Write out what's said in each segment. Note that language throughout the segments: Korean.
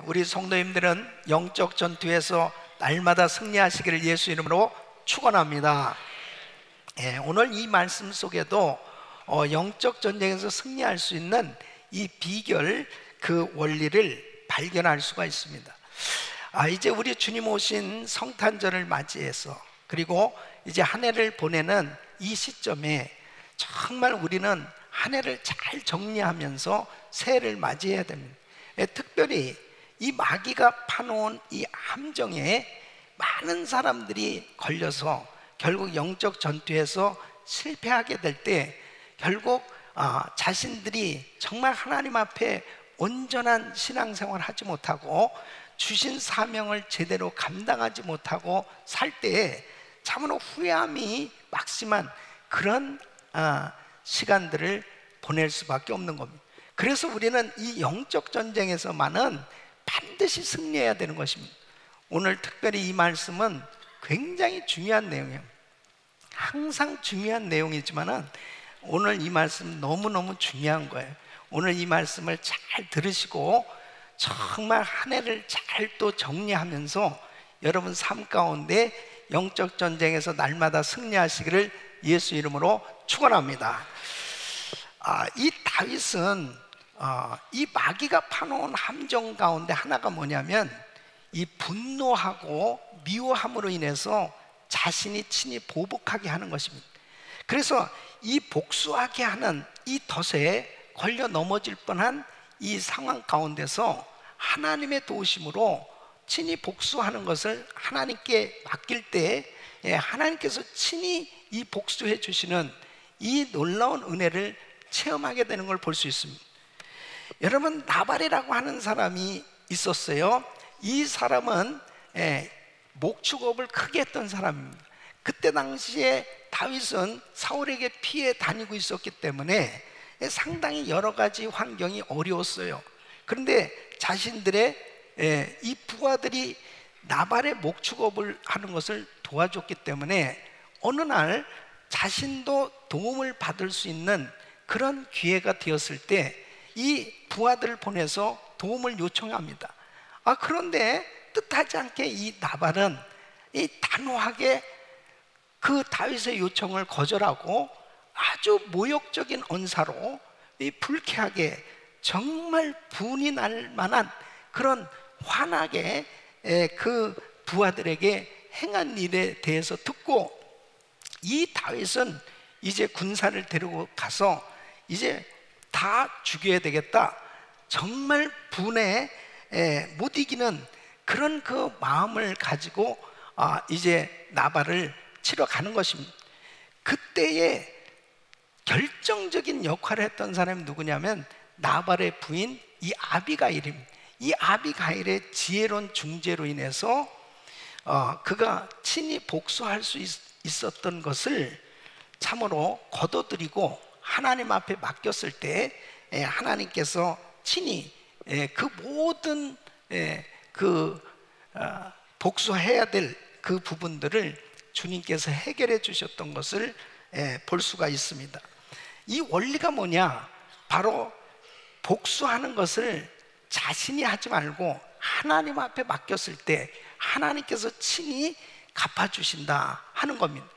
우리 성도님들은 영적 전투에서 날마다 승리하시기를 예수 이름으로 축원합니다. 오늘 이 말씀 속에도 영적 전쟁에서 승리할 수 있는 이 비결, 그 원리를 발견할 수가 있습니다. 이제 우리 주님 오신 성탄절을 맞이해서, 그리고 이제 한 해를 보내는 이 시점에 정말 우리는 한 해를 잘 정리하면서 새해를 맞이해야 됩니다. 특별히 이 마귀가 파놓은 이 함정에 많은 사람들이 걸려서 결국 영적 전투에서 실패하게 될 때, 결국 자신들이 정말 하나님 앞에 온전한 신앙생활을 하지 못하고 주신 사명을 제대로 감당하지 못하고 살 때에 참으로 후회함이 막심한 그런 시간들을 보낼 수밖에 없는 겁니다. 그래서 우리는 이 영적 전쟁에서만은 반드시 승리해야 되는 것입니다. 오늘 특별히 이 말씀은 굉장히 중요한 내용이에요. 항상 중요한 내용이지만은 오늘 이 말씀 너무너무 중요한 거예요. 오늘 이 말씀을 잘 들으시고 정말 한 해를 잘 또 정리하면서 여러분 삶 가운데 영적 전쟁에서 날마다 승리하시기를 예수 이름으로 축원합니다. 이 다윗은 이 마귀가 파놓은 함정 가운데 하나가 뭐냐면, 이 분노하고 미워함으로 인해서 자신이 친히 보복하게 하는 것입니다. 그래서 이 복수하게 하는 이 덫에 걸려 넘어질 뻔한 이 상황 가운데서 하나님의 도우심으로 친히 복수하는 것을 하나님께 맡길 때 하나님께서 친히 이 복수해 주시는 이 놀라운 은혜를 체험하게 되는 걸 볼 수 있습니다. 여러분, 나발이라고 하는 사람이 있었어요. 이 사람은 목축업을 크게 했던 사람입니다. 그때 당시에 다윗은 사울에게 피해 다니고 있었기 때문에 상당히 여러 가지 환경이 어려웠어요. 그런데 자신들의 이 부하들이 나발의 목축업을 하는 것을 도와줬기 때문에 어느 날 자신도 도움을 받을 수 있는 그런 기회가 되었을 때 이 부하들을 보내서 도움을 요청합니다. 그런데 뜻하지 않게 이 나발은 이 단호하게 그 다윗의 요청을 거절하고 아주 모욕적인 언사로 이 불쾌하게 정말 분이 날 만한 그런 환하게 그 부하들에게 행한 일에 대해서 듣고, 이 다윗은 이제 군사를 데리고 가서 이제 다 죽여야 되겠다, 정말 분에 못 이기는 그런 그 마음을 가지고 이제 나발을 치러 가는 것입니다. 그때에 결정적인 역할을 했던 사람이 누구냐면 나발의 부인 이 아비가일입니다. 이 아비가일의 지혜로운 중재로 인해서 그가 친히 복수할 수 있었던 것을 참으로 거둬들이고 하나님 앞에 맡겼을 때 하나님께서 친히 그 모든 복수해야 될 그 부분들을 주님께서 해결해 주셨던 것을 볼 수가 있습니다. 이 원리가 뭐냐? 바로 복수하는 것을 자신이 하지 말고 하나님 앞에 맡겼을 때 하나님께서 친히 갚아주신다 하는 겁니다.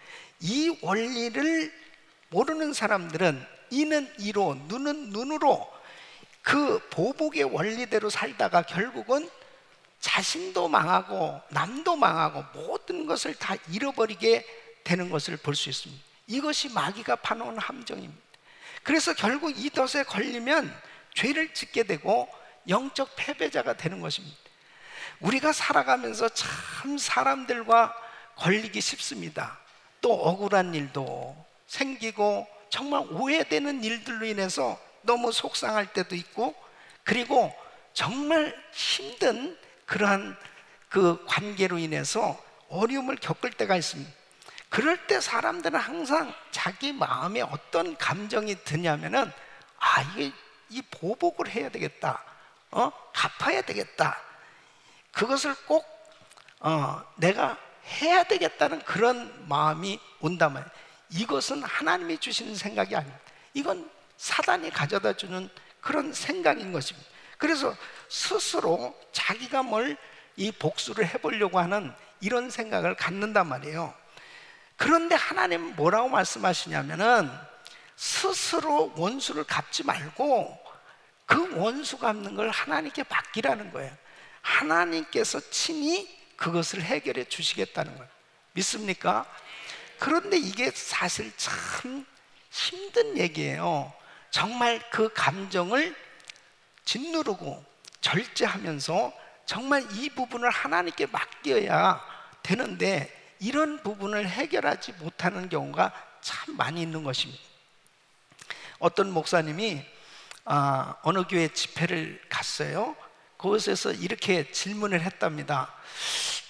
이 원리를 모르는 사람들은 이는 이로 눈은 눈으로 그 보복의 원리대로 살다가 결국은 자신도 망하고 남도 망하고 모든 것을 다 잃어버리게 되는 것을 볼 수 있습니다. 이것이 마귀가 파놓은 함정입니다. 그래서 결국 이 덫에 걸리면 죄를 짓게 되고 영적 패배자가 되는 것입니다. 우리가 살아가면서 참 사람들과 걸리기 쉽습니다. 또 억울한 일도 생기고 정말 오해되는 일들로 인해서 너무 속상할 때도 있고, 그리고 정말 힘든 그러한 그 관계로 인해서 어려움을 겪을 때가 있습니다. 그럴 때 사람들은 항상 자기 마음에 어떤 감정이 드냐면은 이게 이 보복을 해야 되겠다, 갚아야 되겠다, 그것을 꼭 내가 해야 되겠다는 그런 마음이 온다면 이것은 하나님이 주시는 생각이 아닙니다. 이건 사단이 가져다 주는 그런 생각인 것입니다. 그래서 스스로 자기가 뭘 이 복수를 해보려고 하는 이런 생각을 갖는단 말이에요. 그런데 하나님은 뭐라고 말씀하시냐면은 스스로 원수를 갚지 말고 그 원수 갚는 걸 하나님께 맡기라는 거예요. 하나님께서 친히 그것을 해결해 주시겠다는 거예요. 믿습니까? 그런데 이게 사실 참 힘든 얘기예요. 정말 그 감정을 짓누르고 절제하면서 정말 이 부분을 하나님께 맡겨야 되는데 이런 부분을 해결하지 못하는 경우가 참 많이 있는 것입니다. 어떤 목사님이 어느 교회 집회를 갔어요. 그곳에서 이렇게 질문을 했답니다.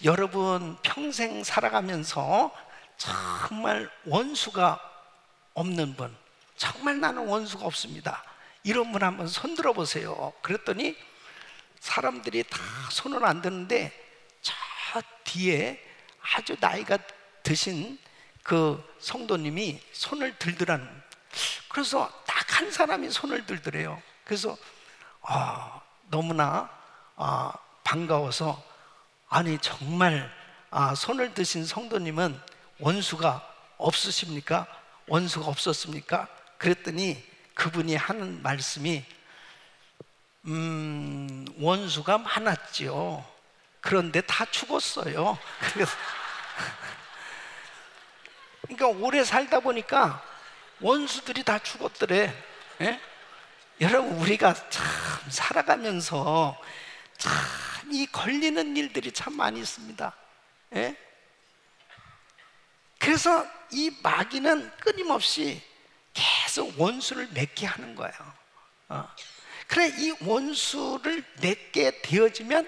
여러분 평생 살아가면서 정말 원수가 없는 분, 정말 나는 원수가 없습니다, 이런 분 한번 손 들어보세요. 그랬더니 사람들이 다 손을 안 드는데 저 뒤에 아주 나이가 드신 그 성도님이 손을 들더라는 거예요. 그래서 딱 한 사람이 손을 들더래요. 그래서 너무나 반가워서 아니 정말 손을 드신 성도님은 원수가 없으십니까? 원수가 없었습니까? 그랬더니 그분이 하는 말씀이 원수가 많았지요. 그런데 다 죽었어요. 그러니까 오래 살다 보니까 원수들이 다 죽었더래. 예? 여러분 우리가 참 살아가면서 참 이 걸리는 일들이 참 많이 있습니다. 예? 그래서 이 마귀는 끊임없이 계속 원수를 맺게 하는 거예요. 그래 이 원수를 맺게 되어지면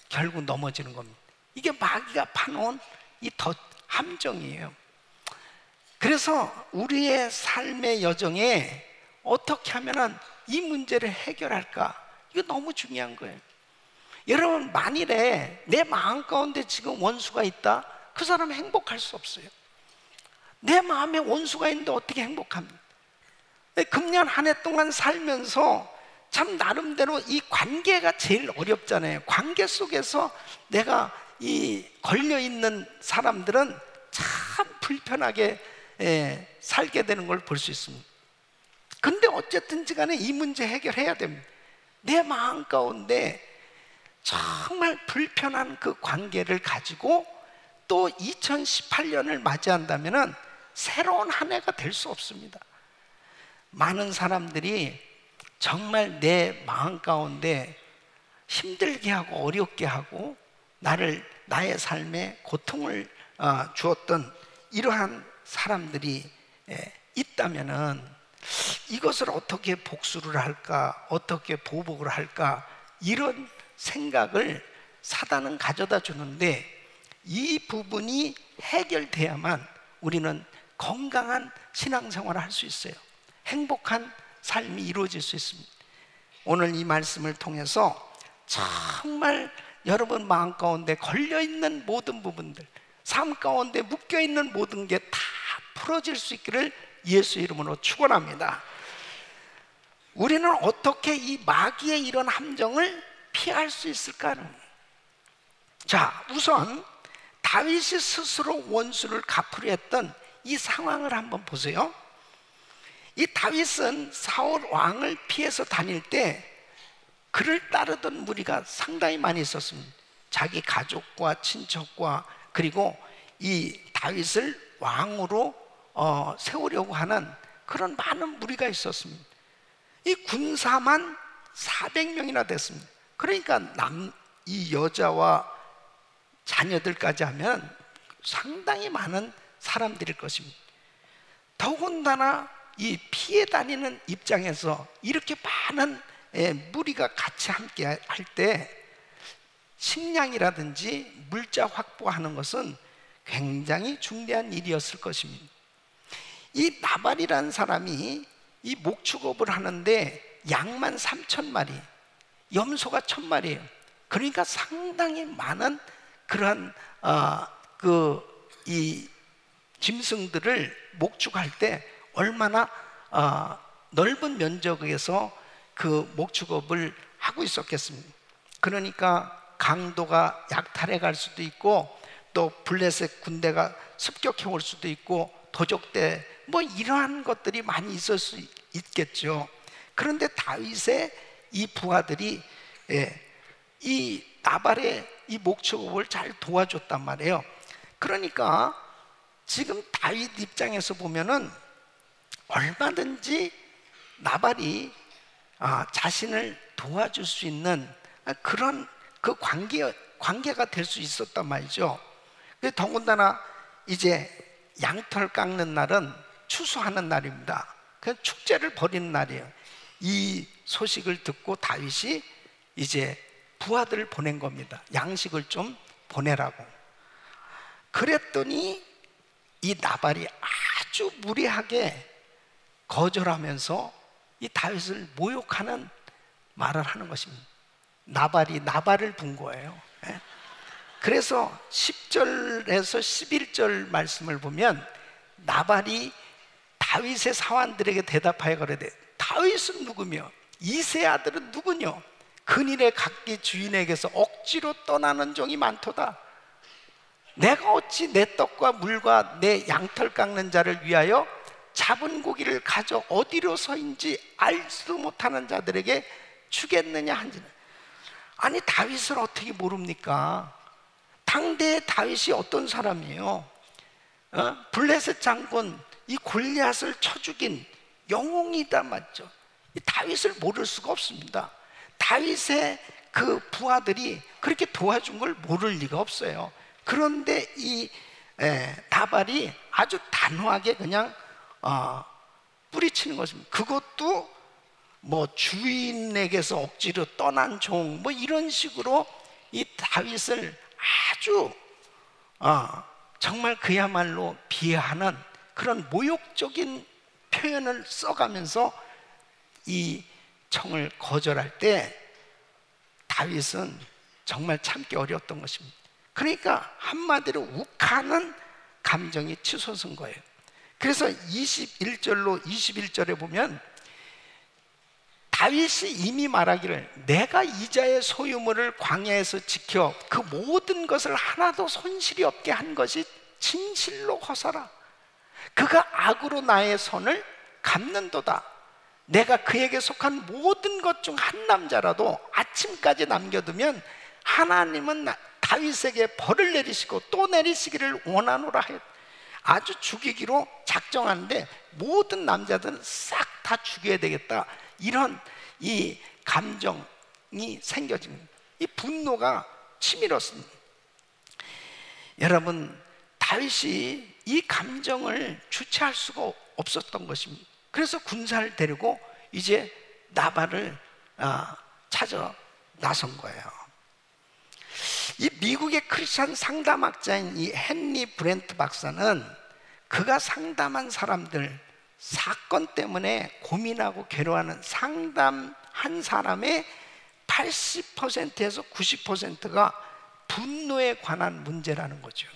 결국 넘어지는 겁니다. 이게 마귀가 파놓은 이 함정이에요. 그래서 우리의 삶의 여정에 어떻게 하면 이 문제를 해결할까? 이거 너무 중요한 거예요. 여러분 만일에 내 마음 가운데 지금 원수가 있다? 그 사람은 행복할 수 없어요. 내 마음에 원수가 있는데 어떻게 행복합니까? 금년 한 해 동안 살면서 참 나름대로 이 관계가 제일 어렵잖아요. 관계 속에서 내가 이 걸려있는 사람들은 참 불편하게 살게 되는 걸 볼 수 있습니다. 근데 어쨌든지 간에 이 문제 해결해야 됩니다. 내 마음 가운데 정말 불편한 그 관계를 가지고 또 2018년을 맞이한다면 새로운 한 해가 될 수 없습니다. 많은 사람들이 정말 내 마음 가운데 힘들게 하고 어렵게 하고 나의 삶에 고통을 주었던 이러한 사람들이 있다면은 이것을 어떻게 복수를 할까, 어떻게 보복을 할까, 이런 생각을 사단은 가져다 주는데 이 부분이 해결돼야만 우리는 건강한 신앙생활을 할 수 있어요. 행복한 삶이 이루어질 수 있습니다. 오늘 이 말씀을 통해서 정말 여러분 마음 가운데 걸려있는 모든 부분들, 삶 가운데 묶여있는 모든 게 다 풀어질 수 있기를 예수 이름으로 축원합니다. 우리는 어떻게 이 마귀의 이런 함정을 피할 수 있을까는? 자, 우선 다윗이 스스로 원수를 갚으려 했던 이 상황을 한번 보세요. 이 다윗은 사울 왕을 피해서 다닐 때 그를 따르던 무리가 상당히 많이 있었습니다. 자기 가족과 친척과 그리고 이 다윗을 왕으로 세우려고 하는 그런 많은 무리가 있었습니다. 이 군사만 400명이나 됐습니다. 그러니까 이 여자와 자녀들까지 하면 상당히 많은 사람들일 것입니다. 더군다나 이 피해 다니는 입장에서 이렇게 많은 무리가 같이 함께 할 때 식량이라든지 물자 확보하는 것은 굉장히 중대한 일이었을 것입니다. 이 나발이라는 사람이 이 목축업을 하는데 양만 3,000마리, 염소가 1,000마리예요. 그러니까 상당히 많은 그러한 이 짐승들을 목축할 때 얼마나 넓은 면적에서 그 목축업을 하고 있었겠습니다. 그러니까 강도가 약탈해 갈 수도 있고, 또 블레셋 군대가 습격해 올 수도 있고, 도적대 뭐 이러한 것들이 많이 있을 수 있겠죠. 그런데 다윗의 이 부하들이 이 나발의 이 목축업을 잘 도와줬단 말이에요. 그러니까 지금 다윗 입장에서 보면은 얼마든지 나발이 자신을 도와줄 수 있는 그런 그 관계가 될 수 있었단 말이죠. 더군다나 이제 양털 깎는 날은 추수하는 날입니다. 그냥 축제를 벌이는 날이에요. 이 소식을 듣고 다윗이 이제 부하들을 보낸 겁니다. 양식을 좀 보내라고. 그랬더니 이 나발이 아주 무례하게 거절하면서 이 다윗을 모욕하는 말을 하는 것입니다. 나발이 나발을 분 거예요. 그래서 10절에서 11절 말씀을 보면 나발이 다윗의 사환들에게 대답하여 가로되 다윗은 누구며 이새의 아들은 누구뇨? 근일의 각기 주인에게서 억지로 떠나는 종이 많도다. 내가 어찌 내 떡과 물과 내 양털 깎는 자를 위하여 잡은 고기를 가져 어디로 서인지 알지도 못하는 자들에게 주겠느냐 한지는. 아니 다윗을 어떻게 모릅니까? 당대의 다윗이 어떤 사람이에요? 블레셋 장군 이 골리앗을 쳐 죽인 영웅이다 맞죠? 이 다윗을 모를 수가 없습니다. 다윗의 그 부하들이 그렇게 도와준 걸 모를 리가 없어요. 그런데 이 나발이 아주 단호하게 그냥 뿌리치는 것입니다. 그것도 뭐 주인에게서 억지로 떠난 종 뭐 이런 식으로 이 다윗을 아주 정말 그야말로 비하하는 그런 모욕적인 표현을 써가면서 이 청을 거절할 때 다윗은 정말 참기 어려웠던 것입니다. 그러니까 한마디로 욱하는 감정이 치솟은 거예요. 그래서 21절로 21절에 보면 다윗이 이미 말하기를 내가 이자의 소유물을 광야에서 지켜 그 모든 것을 하나도 손실이 없게 한 것이 진실로 허사라. 그가 악으로 나의 손을 갚는도다. 내가 그에게 속한 모든 것 중 한 남자라도 아침까지 남겨두면 하나님은 다윗에게 벌을 내리시고 또 내리시기를 원하노라 했. 아주 죽이기로 작정하는데 모든 남자들은 싹 다 죽여야 되겠다. 이런 이 감정이 생겨집니다. 이 분노가 치밀었습니다. 여러분, 다윗이 이 감정을 주체할 수가 없었던 것입니다. 그래서 군사를 데리고 이제 나발을 찾아 나선 거예요. 이 미국의 크리스찬 상담학자인 이 헨리 브렌트 박사는 그가 상담한 사람들 사건 때문에 고민하고 괴로워하는 상담한 사람의 80%에서 90%가 분노에 관한 문제라는 거죠.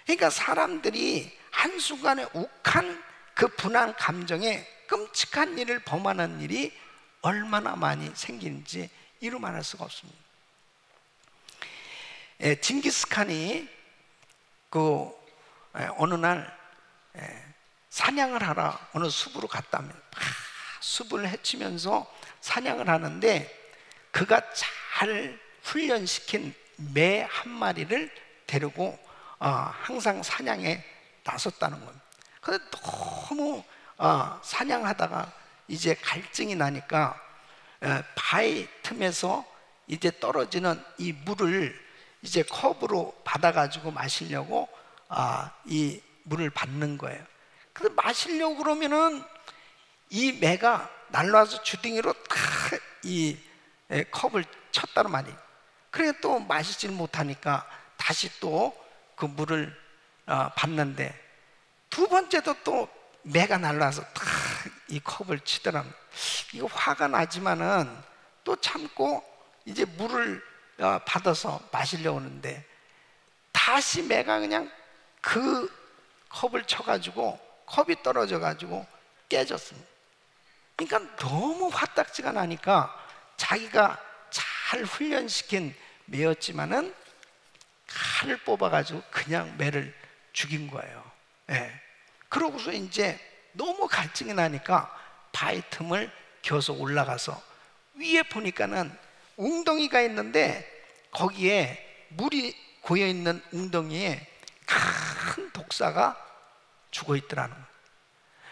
그러니까 사람들이 한순간에 욱한 그 분한 감정에 끔찍한 일을 범하는 일이 얼마나 많이 생기는지 이루 말할 수가 없습니다. 징기스칸이 어느 날 사냥을 하러 어느 숲으로 갔다면 숲을 헤치면서 사냥을 하는데 그가 잘 훈련시킨 매 한 마리를 데리고 항상 사냥에 나섰다는 겁니다. 그런데 너무 사냥하다가 이제 갈증이 나니까 바위 틈에서 이제 떨어지는 이 물을 이제 컵으로 받아가지고 마시려고 이 물을 받는 거예요. 근데 마시려고 그러면은 이 매가 날라와서 주둥이로 탁 이 컵을 쳤다는 말이에요. 그래 또 마시질 못하니까 다시 또 그 물을 받는데 두 번째도 또 매가 날라와서 탁 이 컵을 치더랍니다. 이거 화가 나지만은 또 참고 이제 물을 받아서 마시려고 하는데 다시 매가 그냥 그 컵을 쳐가지고 컵이 떨어져가지고 깨졌습니다. 그러니까 너무 화딱지가 나니까 자기가 잘 훈련시킨 매였지만은 칼을 뽑아가지고 그냥 매를 죽인 거예요. 예. 그러고서 이제 너무 갈증이 나니까 바위 틈을 겨서 올라가서 위에 보니까는 웅덩이가 있는데 거기에 물이 고여있는 웅덩이에 큰 독사가 죽어 있더라는 거예요.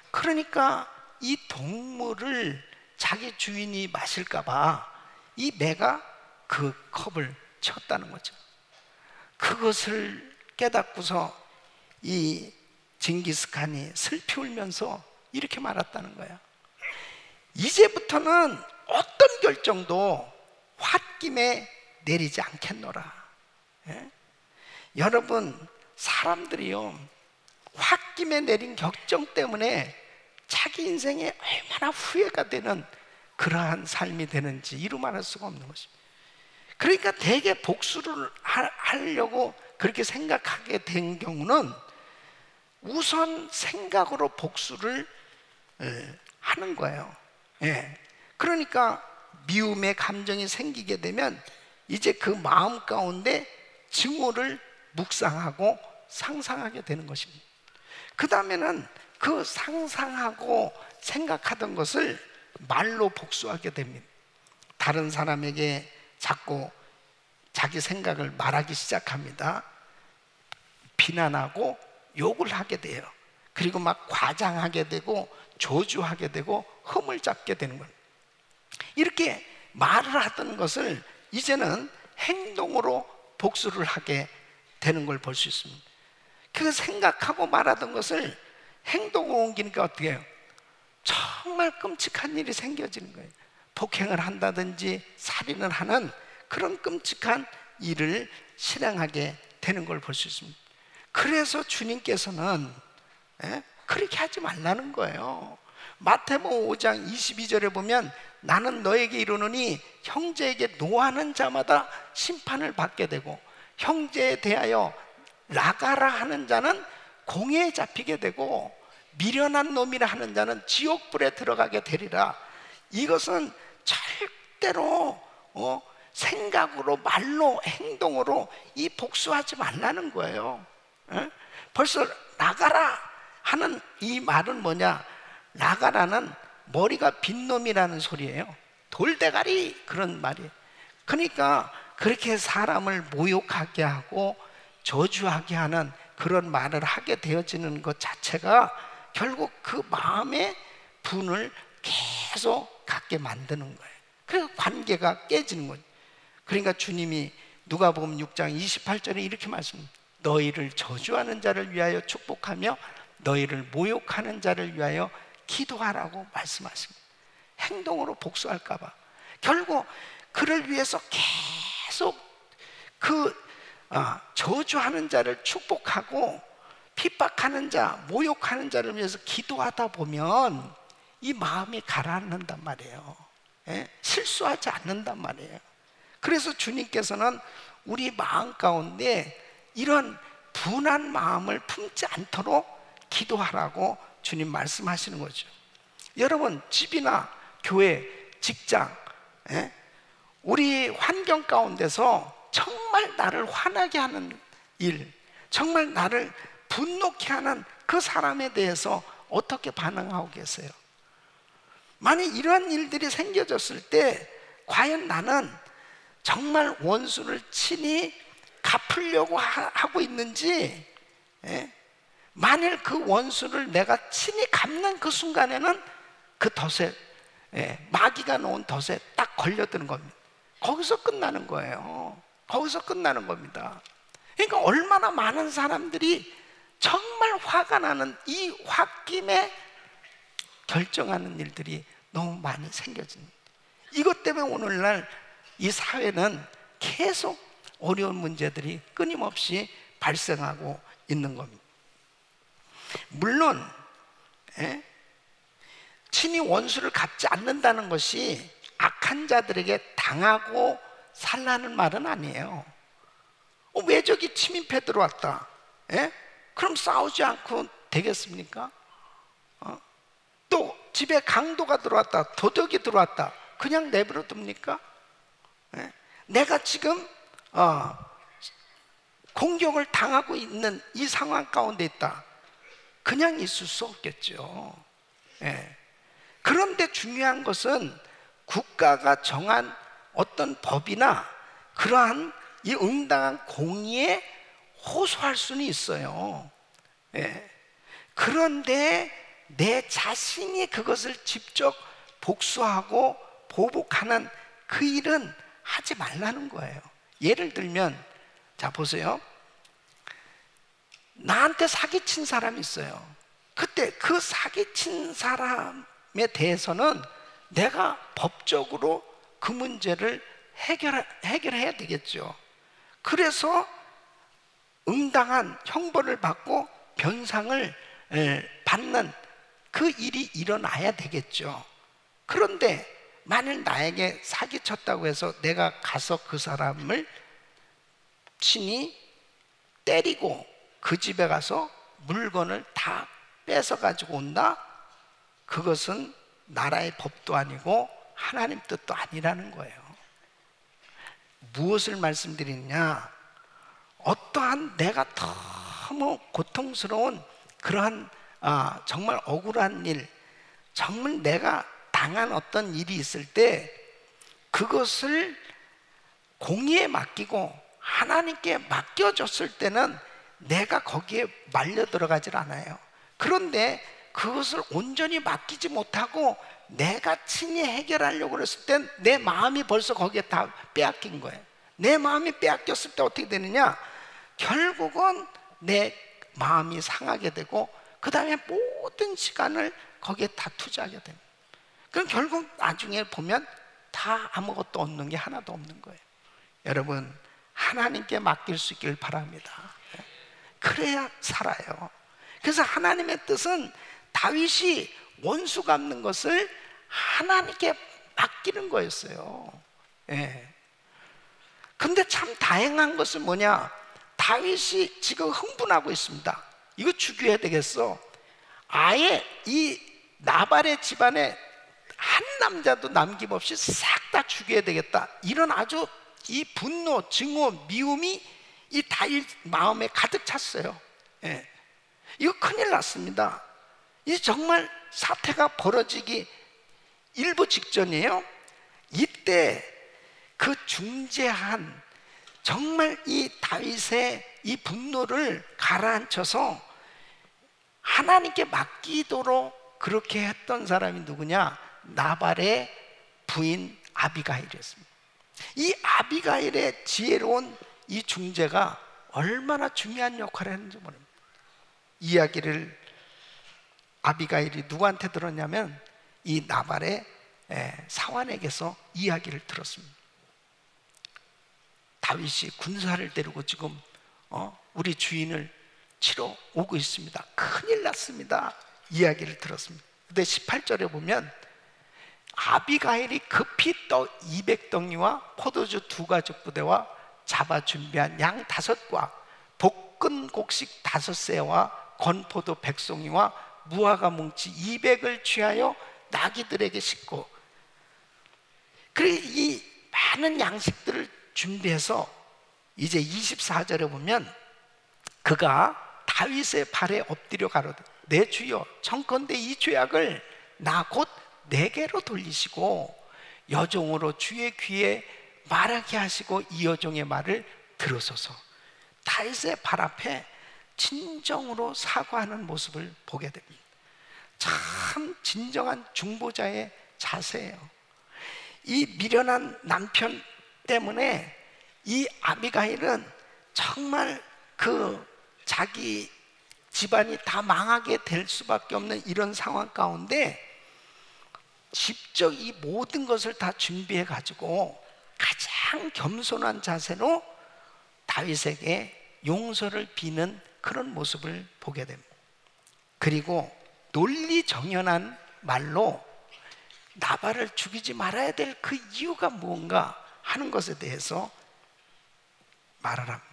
그러니까 이 동물을 자기 주인이 마실까봐 이 매가 그 컵을 쳤다는 거죠. 그것을 깨닫고서 이 징기스칸이 슬피 울면서 이렇게 말했다는 거야. 이제부터는 어떤 결정도 홧김에 내리지 않겠노라. 예? 여러분, 사람들이요, 홧김에 내린 결정 때문에 자기 인생에 얼마나 후회가 되는 그러한 삶이 되는지 이루 말할 수가 없는 것입니다. 그러니까 대개 복수를 하려고 그렇게 생각하게 된 경우는 우선 생각으로 복수를 하는 거예요. 예. 그러니까 미움의 감정이 생기게 되면 이제 그 마음 가운데 증오를 묵상하고 상상하게 되는 것입니다. 그 다음에는 그 상상하고 생각하던 것을 말로 복수하게 됩니다. 다른 사람에게 자꾸 자기 생각을 말하기 시작합니다. 비난하고 욕을 하게 돼요. 그리고 막 과장하게 되고 저주하게 되고 흠을 잡게 되는 거예요. 이렇게 말을 하던 것을 이제는 행동으로 복수를 하게 되는 걸 볼 수 있습니다. 그 생각하고 말하던 것을 행동으로 옮기니까 어떻게 해요? 정말 끔찍한 일이 생겨지는 거예요. 폭행을 한다든지 살인을 하는 그런 끔찍한 일을 실행하게 되는 걸 볼 수 있습니다. 그래서 주님께서는 그렇게 하지 말라는 거예요. 마태복음 5장 22절에 보면 나는 너에게 이르노니 형제에게 노하는 자마다 심판을 받게 되고 형제에 대하여 나가라 하는 자는 공회에 잡히게 되고 미련한 놈이라 하는 자는 지옥불에 들어가게 되리라. 이것은 절대로 생각으로 말로 행동으로 이 복수하지 말라는 거예요. 벌써 나가라 하는 이 말은 뭐냐? 나가라는 머리가 빈 놈이라는 소리예요. 돌대가리 그런 말이에요. 그러니까 그렇게 사람을 모욕하게 하고 저주하게 하는 그런 말을 하게 되어지는 것 자체가 결국 그 마음의 분을 계속 갖게 만드는 거예요. 그 관계가 깨지는 거예요. 그러니까 주님이 누가복음 6장 28절에 이렇게 말씀합니다. 너희를 저주하는 자를 위하여 축복하며 너희를 모욕하는 자를 위하여 기도하라고 말씀하십니다. 행동으로 복수할까 봐 결국 그를 위해서 계속 저주하는 자를 축복하고 핍박하는 자, 모욕하는 자를 위해서 기도하다 보면 이 마음이 가라앉는단 말이에요. 실수하지 않는단 말이에요. 그래서 주님께서는 우리 마음 가운데 이런 분한 마음을 품지 않도록 기도하라고 주님 말씀하시는 거죠. 여러분, 집이나 교회, 직장, 우리 환경 가운데서 정말 나를 화나게 하는 일, 정말 나를 분노케 하는 그 사람에 대해서 어떻게 반응하고 계세요? 만약 이러한 일들이 생겨졌을 때 과연 나는 정말 원수를 친히 갚으려고 하고 있는지, 만일 그 원수를 내가 친히 갚는 그 순간에는 그 덫에, 마귀가 놓은 덫에 딱 걸려드는 겁니다. 거기서 끝나는 거예요. 거기서 끝나는 겁니다. 그러니까 얼마나 많은 사람들이 정말 화가 나는 이 홧김에 결정하는 일들이 너무 많이 생겨집니다. 이것 때문에 오늘날 이 사회는 계속 어려운 문제들이 끊임없이 발생하고 있는 겁니다. 물론 친히 원수를 갚지 않는다는 것이 악한 자들에게 당하고 살라는 말은 아니에요. 왜 저기 침입해 들어왔다? 그럼 싸우지 않고 되겠습니까? 또 집에 강도가 들어왔다, 도둑이 들어왔다, 그냥 내버려 둡니까? 예? 내가 지금 공격을 당하고 있는 이 상황 가운데 있다. 그냥 있을 수 없겠죠. 예. 그런데 중요한 것은 국가가 정한 어떤 법이나 그러한 이 응당한 공의에 호소할 수는 있어요. 예. 그런데 내 자신이 그것을 직접 복수하고 보복하는 그 일은 하지 말라는 거예요. 예를 들면, 자 보세요. 나한테 사기친 사람이 있어요. 그때 그 사기친 사람에 대해서는 내가 법적으로 그 문제를 해결해야 되겠죠. 그래서 응당한 형벌을 받고 변상을 받는 그 일이 일어나야 되겠죠. 그런데 만일 나에게 사기쳤다고 해서 내가 가서 그 사람을 친히 때리고 그 집에 가서 물건을 다 뺏어 가지고 온다? 그것은 나라의 법도 아니고 하나님 뜻도 아니라는 거예요. 무엇을 말씀드리느냐? 어떠한 내가 너무 고통스러운 그러한 정말 억울한 일, 정말 내가 당한 어떤 일이 있을 때 그것을 공의에 맡기고 하나님께 맡겨줬을 때는 내가 거기에 말려 들어가질 않아요. 그런데 그것을 온전히 맡기지 못하고 내가 친히 해결하려고 그랬을 땐 내 마음이 벌써 거기에 다 빼앗긴 거예요. 내 마음이 빼앗겼을 때 어떻게 되느냐? 결국은 내 마음이 상하게 되고 그 다음에 모든 시간을 거기에 다 투자하게 됩니다. 그럼 결국 나중에 보면 다 아무것도 얻는 게 하나도 없는 거예요. 여러분, 하나님께 맡길 수 있길 바랍니다. 그래야 살아요. 그래서 하나님의 뜻은 다윗이 원수 갚는 것을 하나님께 맡기는 거였어요. 예. 근데 참 다행한 것은 뭐냐? 다윗이 지금 흥분하고 있습니다. 이거 죽여야 되겠어. 아예 이 나발의 집안에 한 남자도 남김없이 싹 다 죽여야 되겠다. 이런 아주 이 분노, 증오, 미움이 이 다윗 마음에 가득 찼어요. 예. 이거 큰일 났습니다. 이 정말 사태가 벌어지기 일부 직전이에요. 이때 그 중재한 정말 이 다윗의 이 분노를 가라앉혀서 하나님께 맡기도록 그렇게 했던 사람이 누구냐? 나발의 부인 아비가일이었습니다. 이 아비가일의 지혜로운 이 중재가 얼마나 중요한 역할을 했는지 모릅니다. 이야기를 아비가일이 누구한테 들었냐면 이 나발의 사환에게서 이야기를 들었습니다. 다윗이 군사를 데리고 지금 우리 주인을 치러 오고 있습니다. 큰일 났습니다. 이야기를 들었습니다. 근데 18절에 보면 아비가일이 급히 떡 200덩이와 포도주 2가죽 부대와 잡아 준비한 양 5과 볶은 곡식 5새와 건포도 100송이와 무화과 뭉치 200을 취하여 나귀들에게 싣고, 그래 이 많은 양식들을 준비해서 이제 24절에 보면 그가 다윗의 발에 엎드려 가로되 내 주여 청컨대 이 죄악을 나 곧 내게로 돌리시고 여종으로 주의 귀에 말하게 하시고 이 여종의 말을 들으소서. 다윗의 발 앞에 진정으로 사과하는 모습을 보게 됩니다. 참 진정한 중보자의 자세예요. 이 미련한 남편 때문에 이 아비가일은 정말 그 자기 집안이 다 망하게 될 수밖에 없는 이런 상황 가운데 직접 이 모든 것을 다 준비해 가지고 가장 겸손한 자세로 다윗에게 용서를 비는 그런 모습을 보게 됩니다. 그리고 논리정연한 말로 나발을 죽이지 말아야 될 그 이유가 무언가 하는 것에 대해서 말을 합니다.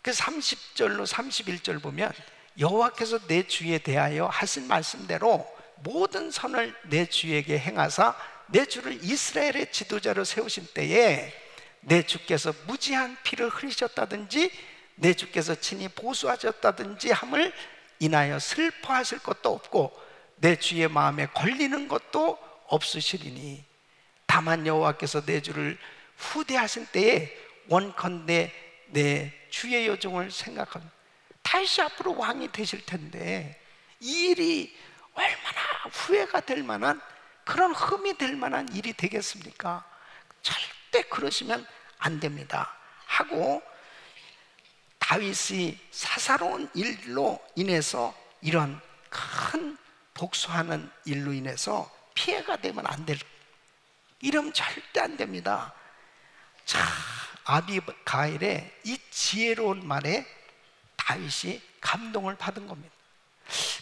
그 30절로 31절 보면 여호와께서 내 주에 대하여 하신 말씀대로 모든 선을 내 주에게 행하사 내 주를 이스라엘의 지도자로 세우신 때에 내 주께서 무지한 피를 흘리셨다든지 내 주께서 친히 보수하셨다든지 함을 인하여 슬퍼하실 것도 없고 내 주의 마음에 걸리는 것도 없으시리니 다만 여호와께서 내 주를 후대하신 때에 원컨대 내 주의 여종을 생각하면 다시 앞으로 왕이 되실 텐데 이 일이 얼마나 후회가 될 만한 그런 흠이 될 만한 일이 되겠습니까? 절대 그러시면 안 됩니다 하고, 다윗이 사사로운 일로 인해서 이런 큰 복수하는 일로 인해서 피해가 되면 안 될, 이러면 절대 안 됩니다. 자, 아비가일의 이 지혜로운 말에 다윗이 감동을 받은 겁니다.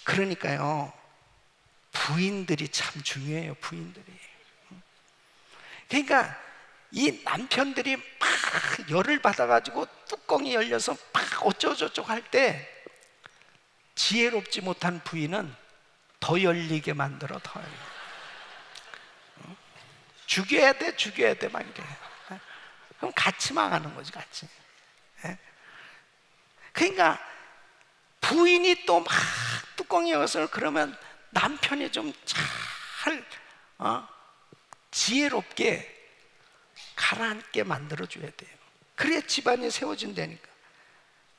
그러니까요, 부인들이 참 중요해요. 부인들이. 그러니까 이 남편들이 막 열을 받아가지고 뚜껑이 열려서 막 어쩌고저쩌고 할 때 지혜롭지 못한 부인은 더 열리게 만들어. 더 죽여야 돼, 죽여야 돼 막 이래. 그럼 같이 망하는 거지, 같이. 그러니까 부인이 또 막 뚜껑이 열어서 그러면 남편이 좀 잘 지혜롭게 가라앉게 만들어줘야 돼요. 그래야 집안이 세워진다니까.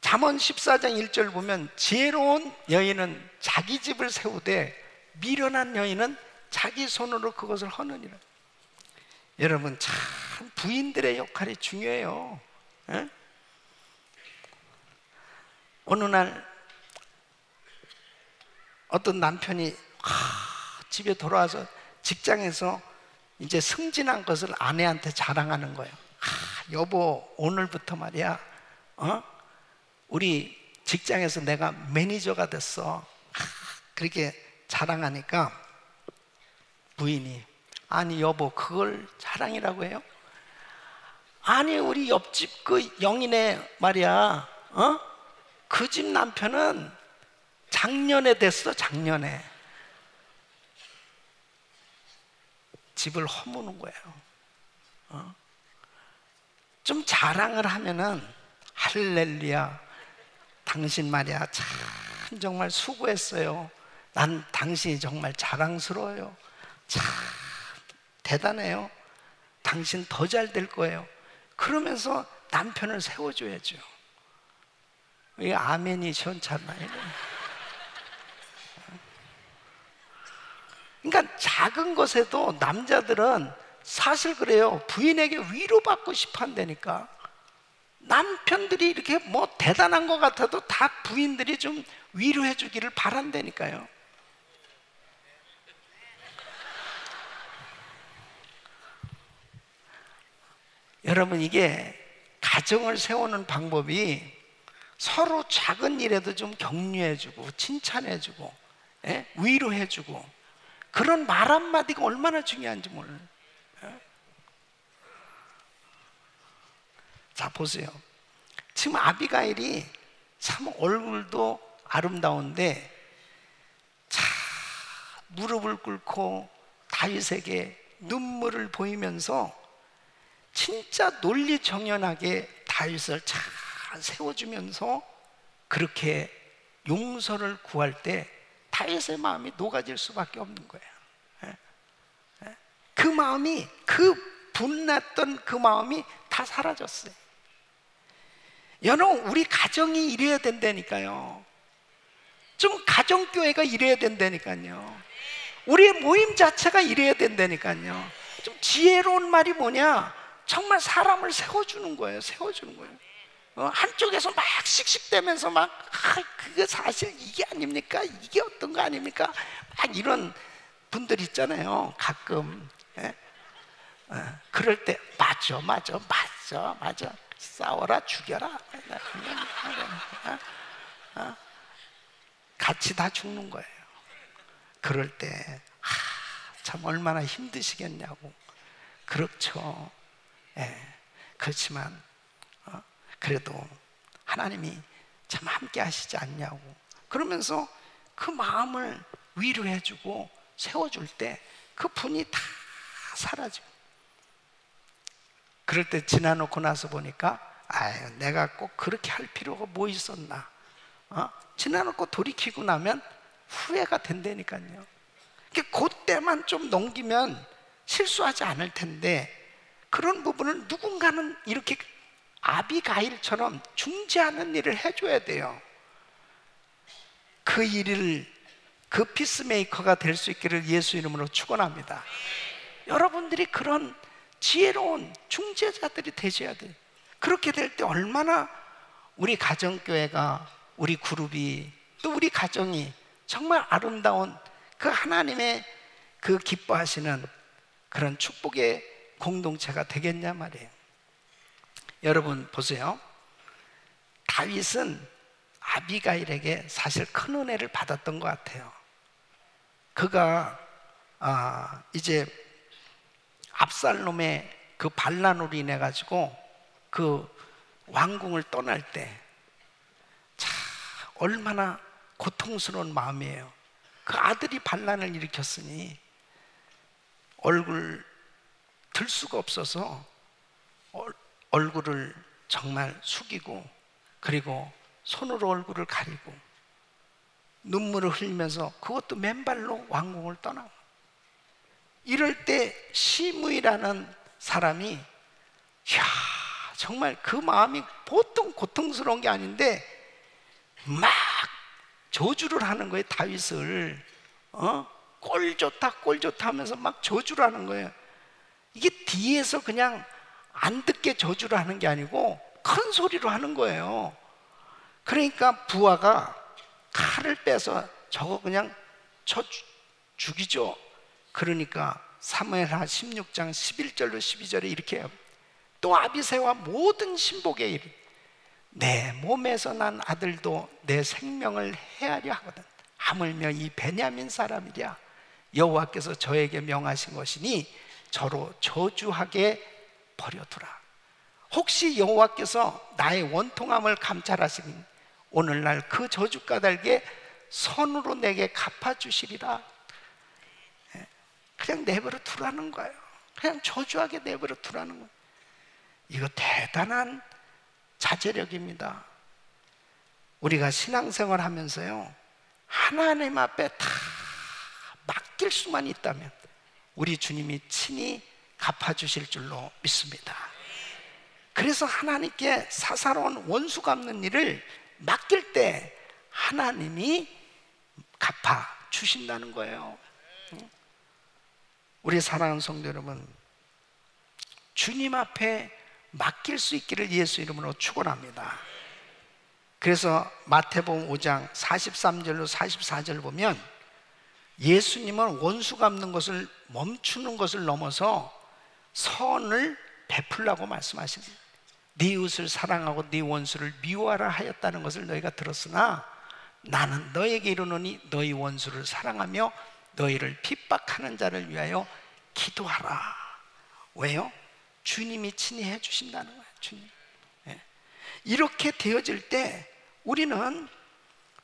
잠언 14장 1절 보면 지혜로운 여인은 자기 집을 세우되 미련한 여인은 자기 손으로 그것을 허느니라. 여러분, 참 부인들의 역할이 중요해요. 에? 어느 날 어떤 남편이 집에 돌아와서 직장에서 이제 승진한 것을 아내한테 자랑하는 거예요. 여보, 오늘부터 말이야, 우리 직장에서 내가 매니저가 됐어. 그렇게 자랑하니까 부인이, 아니 여보, 그걸 자랑이라고 해요? 아니 우리 옆집 그 영인의 말이야, 그 집 남편은 작년에 됐어. 작년에. 집을 허무는 거예요. 좀 자랑을 하면은 할렐루야, 당신 말이야 참 정말 수고했어요. 난 당신이 정말 자랑스러워요. 참 대단해요. 당신 더 잘 될 거예요. 그러면서 남편을 세워줘야죠. 이게 아멘이 시원찮나요? 그러니까 작은 것에도 남자들은 사실 그래요. 부인에게 위로받고 싶어 한다니까. 남편들이 이렇게 뭐 대단한 것 같아도 다 부인들이 좀 위로해 주기를 바란다니까요. 여러분, 이게 가정을 세우는 방법이 서로 작은 일에도 좀 격려해 주고 칭찬해 주고 위로해 주고 그런 말 한마디가 얼마나 중요한지 몰라요. 자, 보세요. 지금 아비가일이 참 얼굴도 아름다운데 자, 무릎을 꿇고 다윗에게 눈물을 보이면서 진짜 논리정연하게 다윗을 잘 세워주면서 그렇게 용서를 구할 때 다윗의 마음이 녹아질 수밖에 없는 거예요. 그 마음이, 그 분났던 그 마음이 다 사라졌어요. 여러분, 우리 가정이 이래야 된다니까요. 좀 가정교회가 이래야 된다니까요. 우리의 모임 자체가 이래야 된다니까요. 좀 지혜로운 말이 뭐냐? 정말 사람을 세워주는 거예요. 세워주는 거예요. 한쪽에서 막 씩씩대면서 막 그게 사실 이게 아닙니까? 이게 어떤 거 아닙니까? 막 이런 분들 있잖아요. 가끔. 그럴 때 맞아 싸워라 죽여라 같이 다 죽는 거예요. 그럴 때 참 얼마나 힘드시겠냐고. 그렇죠. 그렇지만 그래도 하나님이 참 함께 하시지 않냐고. 그러면서 그 마음을 위로해주고 세워줄 때 그 분이 다 사라지고, 그럴 때 지나놓고 나서 보니까 아유, 내가 꼭 그렇게 할 필요가 뭐 있었나. 지나놓고 돌이키고 나면 후회가 된다니까요. 그때만 좀 넘기면 실수하지 않을 텐데, 그런 부분을 누군가는 이렇게 아비가일처럼 중재하는 일을 해줘야 돼요. 그 일을, 그 피스메이커가 될 수 있기를 예수 이름으로 축원합니다. 여러분들이 그런 지혜로운 중재자들이 되셔야 돼요. 그렇게 될 때 얼마나 우리 가정교회가, 우리 그룹이, 또 우리 가정이 정말 아름다운 그 하나님의 그 기뻐하시는 그런 축복의 공동체가 되겠냐 말이에요. 여러분 보세요. 다윗은 아비가일에게 사실 큰 은혜를 받았던 것 같아요. 그가 이제 압살롬의 그 반란으로 인해 가지고 그 왕궁을 떠날 때 얼마나 고통스러운 마음이에요. 그 아들이 반란을 일으켰으니 얼굴 들 수가 없어서 얼굴을 정말 숙이고, 그리고 손으로 얼굴을 가리고 눈물을 흘리면서, 그것도 맨발로 왕궁을 떠나고, 이럴 때 시므이라는 사람이 정말 그 마음이 보통 고통스러운 게 아닌데 막 저주를 하는 거예요. 다윗을 꼴 좋다 꼴 좋다 하면서 막 저주를 하는 거예요. 이게 뒤에서 그냥 안 듣게 저주를 하는 게 아니고 큰 소리로 하는 거예요. 그러니까 부하가 칼을 빼서 저거 그냥 쳐 죽이죠. 그러니까 사무엘하 16장 11절로 12절에 이렇게 해요. 또 아비새와 모든 신복의 일, 내 몸에서 난 아들도 내 생명을 해하려 하거든. 하물며 이 베냐민 사람이랴. 여호와께서 저에게 명하신 것이니 저로 저주하게 버려두라. 혹시 여호와께서 나의 원통함을 감찰하시니 오늘날 그 저주 까닭에 선으로 내게 갚아주시리라. 그냥 내버려 두라는 거예요. 그냥 저주하게 내버려 두라는 거예요. 이거 대단한 자제력입니다. 우리가 신앙생활 하면서요, 하나님 앞에 다 맡길 수만 있다면 우리 주님이 친히 갚아주실 줄로 믿습니다. 그래서 하나님께 사사로운 원수 갚는 일을 맡길 때 하나님이 갚아주신다는 거예요. 우리 사랑하는 성도 여러분, 주님 앞에 맡길 수 있기를 예수 이름으로 축원합니다. 그래서 마태복음 5장 43절로 44절 보면 예수님은 원수 갚는 것을 멈추는 것을 넘어서 선을 베풀라고 말씀하십니다. 네 이웃을 사랑하고 네 원수를 미워하라 하였다는 것을 너희가 들었으나 나는 너에게 이르노니 너희 원수를 사랑하며 너희를 핍박하는 자를 위하여 기도하라. 왜요? 주님이 친히 해주신다는 거예요. 주님. 이렇게 되어질 때 우리는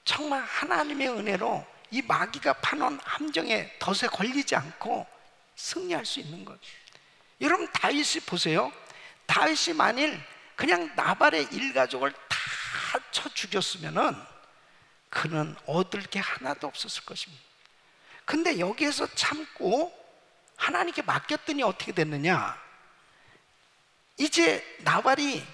정말 하나님의 은혜로 이 마귀가 파놓은 함정에 덫에 걸리지 않고 승리할 수 있는 거예요. 여러분 다윗이 보세요. 다윗이 만일 그냥 나발의 일가족을 다 쳐 죽였으면은 그는 얻을 게 하나도 없었을 것입니다. 근데 여기에서 참고 하나님께 맡겼더니 어떻게 됐느냐? 이제 나발이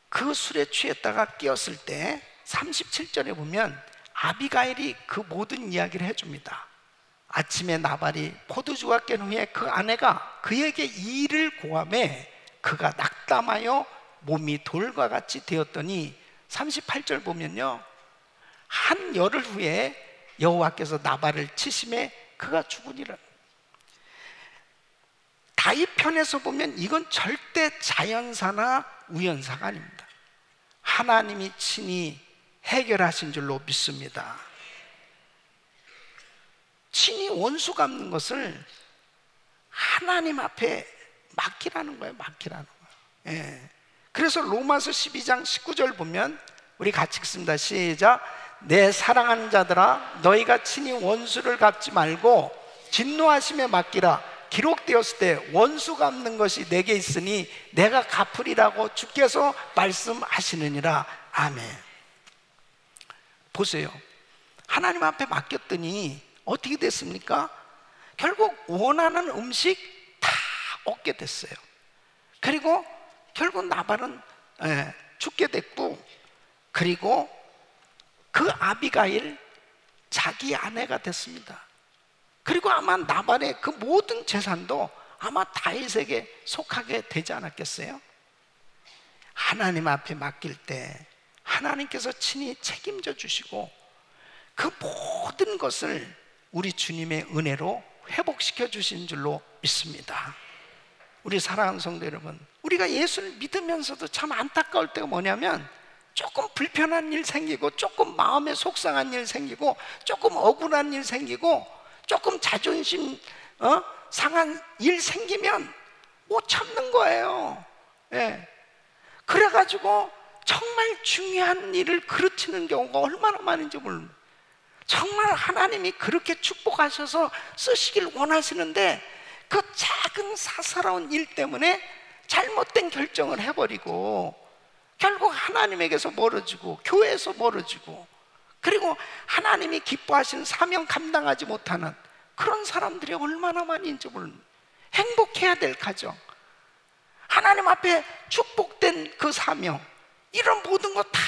그 술에 취했다가 깨었을 때 37절에 보면 아비가일이 그 모든 이야기를 해줍니다. 아침에 나발이 포도주가 깬 후에 그 아내가 그에게 이 일을 고하매 그가 낙담하여 몸이 돌과 같이 되었더니 38절 보면요, 한 열흘 후에 여호와께서 나발을 치심에 그가 죽으니라. 다윗 편에서 보면 이건 절대 자연사나 우연사가 아닙니다. 하나님이 친히 해결하신 줄로 믿습니다. 친히 원수 갚는 것을 하나님 앞에 맡기라는 거예요. 맡기라는 거예요. 예. 그래서 로마서 12장 19절 보면 우리 같이 읽습니다. 시작. 내 사랑하는 자들아 너희가 친히 원수를 갚지 말고 진노하심에 맡기라. 기록되었을 때 원수 갚는 것이 내게 있으니 내가 갚으리라고 주께서 말씀하시느니라. 아멘. 보세요. 하나님 앞에 맡겼더니 어떻게 됐습니까? 결국 원하는 음식 다 얻게 됐어요. 그리고 결국 나발은 죽게 됐고, 그리고 그 아비가일 자기 아내가 됐습니다. 그리고 아마 나발의 그 모든 재산도 아마 다윗에게 속하게 되지 않았겠어요? 하나님 앞에 맡길 때 하나님께서 친히 책임져 주시고 그 모든 것을 우리 주님의 은혜로 회복시켜 주신 줄로 믿습니다. 우리 사랑하는 성도 여러분, 우리가 예수를 믿으면서도 참 안타까울 때가 뭐냐면, 조금 불편한 일 생기고, 조금 마음에 속상한 일 생기고, 조금 억울한 일 생기고, 조금 자존심 상한 일 생기면 못 참는 거예요. 예. 그래가지고 정말 중요한 일을 그르치는 경우가 얼마나 많은지 몰라요. 정말 하나님이 그렇게 축복하셔서 쓰시길 원하시는데 그 작은 사사로운 일 때문에 잘못된 결정을 해버리고 결국 하나님에게서 멀어지고 교회에서 멀어지고, 그리고 하나님이 기뻐하시는 사명 감당하지 못하는 그런 사람들이 얼마나 많은지 몰라요. 행복해야 될 가정, 하나님 앞에 축복된 그 사명, 이런 모든 거 다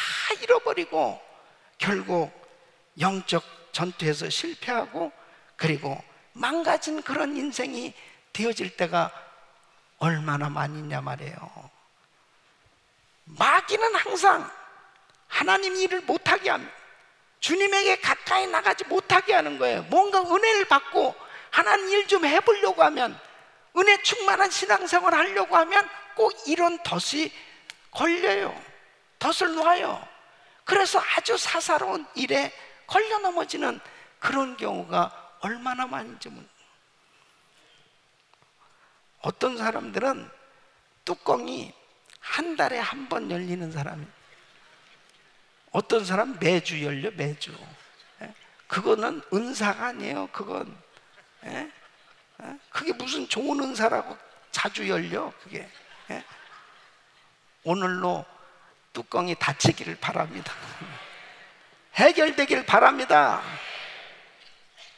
잃어버리고 결국 영적 전투에서 실패하고 그리고 망가진 그런 인생이 되어질 때가 얼마나 많이 있냐 말이에요. 마귀는 항상 하나님 일을 못하게 합니다. 주님에게 가까이 나가지 못하게 하는 거예요. 뭔가 은혜를 받고 하나님 일 좀 해보려고 하면, 은혜 충만한 신앙생활 하려고 하면 꼭 이런 덫이 걸려요. 덫을 놔요. 그래서 아주 사사로운 일에 걸려 넘어지는 그런 경우가 얼마나 많은지 몰라요. 어떤 사람들은 뚜껑이 한 달에 한 번 열리는 사람이, 어떤 사람 매주 열려, 매주. 그거는 은사가 아니에요. 그건 그게 무슨 좋은 은사라고 자주 열려, 그게. 오늘로 뚜껑이 닫히기를 바랍니다. 해결되길 바랍니다.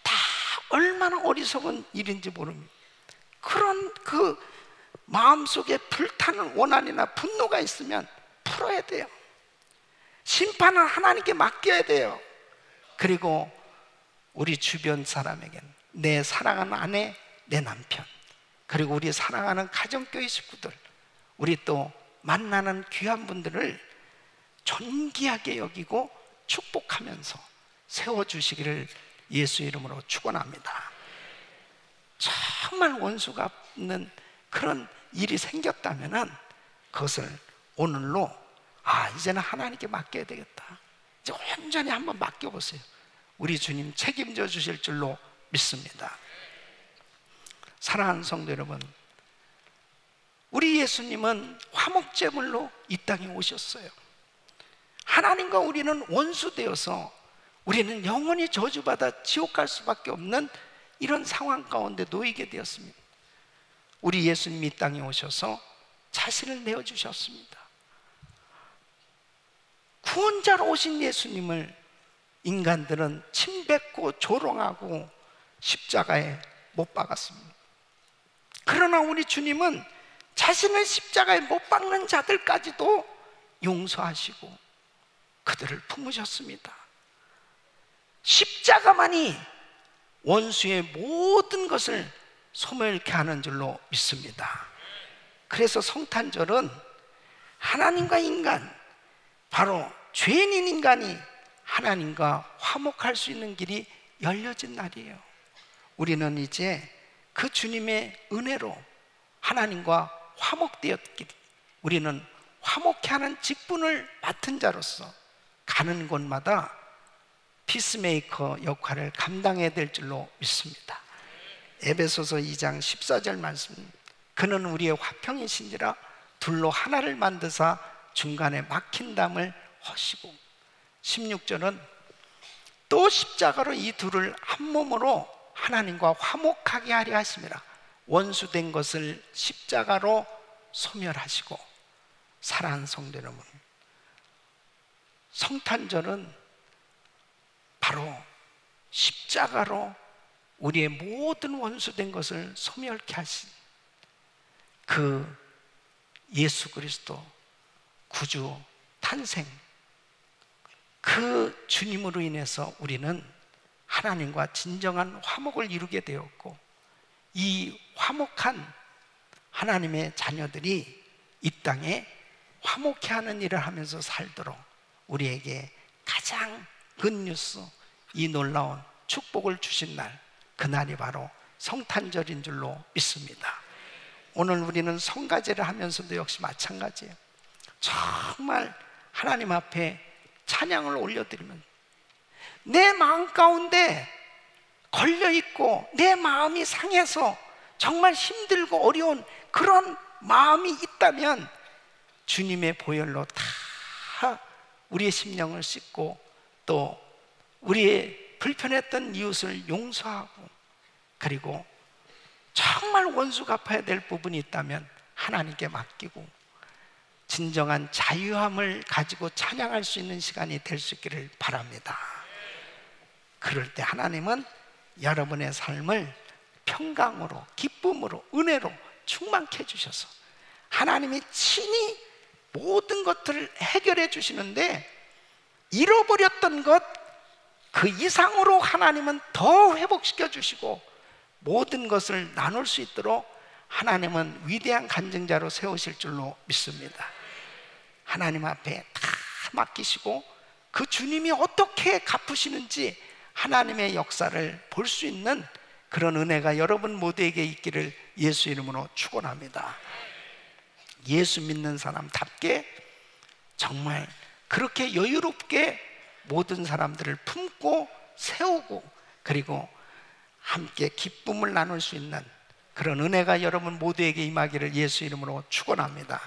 다 얼마나 어리석은 일인지 모릅니다. 그런 그 마음속에 불타는 원한이나 분노가 있으면 풀어야 돼요. 심판은 하나님께 맡겨야 돼요. 그리고 우리 주변 사람에게는, 내 사랑하는 아내, 내 남편, 그리고 우리 사랑하는 가정교회 식구들, 우리 또 만나는 귀한 분들을 존귀하게 여기고 축복하면서 세워주시기를 예수 이름으로 축원합니다. 정말 원수가 없는 그런 일이 생겼다면 그것을 오늘로 이제는 하나님께 맡겨야 되겠다, 이제 온전히 한번 맡겨보세요. 우리 주님 책임져 주실 줄로 믿습니다. 사랑하는 성도 여러분, 우리 예수님은 화목제물로 이 땅에 오셨어요. 하나님과 우리는 원수되어서 우리는 영원히 저주받아 지옥 갈 수밖에 없는 이런 상황 가운데 놓이게 되었습니다. 우리 예수님이 이 땅에 오셔서 자신을 내어주셨습니다. 구원자로 오신 예수님을 인간들은 침뱉고 조롱하고 십자가에 못 박았습니다. 그러나 우리 주님은 자신을 십자가에 못 박는 자들까지도 용서하시고 그들을 품으셨습니다. 십자가만이 원수의 모든 것을 소멸케 하는 줄로 믿습니다. 그래서 성탄절은 하나님과 인간, 바로 죄인인 인간이 하나님과 화목할 수 있는 길이 열려진 날이에요. 우리는 이제 그 주님의 은혜로 하나님과 화목되었기, 우리는 화목케 하는 직분을 맡은 자로서 가는 곳마다 피스메이커 역할을 감당해야 될 줄로 믿습니다. 에베소서 2장 14절 말씀, 그는 우리의 화평이신지라 둘로 하나를 만드사 중간에 막힌 담을 허시고, 16절은 또 십자가로 이 둘을 한 몸으로 하나님과 화목하게 하려 하심이라. 원수된 것을 십자가로 소멸하시고, 사랑하는 성도 여러분, 성탄절은 바로 십자가로 우리의 모든 원수된 것을 소멸케 하신 그 예수 그리스도 구주 탄생, 그 주님으로 인해서 우리는 하나님과 진정한 화목을 이루게 되었고, 이 화목한 하나님의 자녀들이 이 땅에 화목해 하는 일을 하면서 살도록 우리에게 가장 굿뉴스, 이 놀라운 축복을 주신 날, 그날이 바로 성탄절인 줄로 믿습니다. 오늘 우리는 성가제를 하면서도 역시 마찬가지예요. 정말 하나님 앞에 찬양을 올려드리면, 내 마음 가운데 걸려있고 내 마음이 상해서 정말 힘들고 어려운 그런 마음이 있다면 주님의 보혈로 다 우리의 심령을 씻고, 또 우리의 불편했던 이웃을 용서하고, 그리고 정말 원수 갚아야 될 부분이 있다면 하나님께 맡기고 진정한 자유함을 가지고 찬양할 수 있는 시간이 될 수 있기를 바랍니다. 그럴 때 하나님은 여러분의 삶을 평강으로, 기쁨으로, 은혜로 충만케 해주셔서 하나님이 친히 모든 것들을 해결해 주시는데, 잃어버렸던 것 그 이상으로 하나님은 더 회복시켜 주시고 모든 것을 나눌 수 있도록 하나님은 위대한 간증자로 세우실 줄로 믿습니다. 하나님 앞에 다 맡기시고 그 주님이 어떻게 갚으시는지 하나님의 역사를 볼 수 있는 그런 은혜가 여러분 모두에게 있기를 예수 이름으로 축원합니다. 예수 믿는 사람답게 정말 그렇게 여유롭게 모든 사람들을 품고 세우고, 그리고 함께 기쁨을 나눌 수 있는 그런 은혜가 여러분 모두에게 임하기를 예수 이름으로 축원합니다.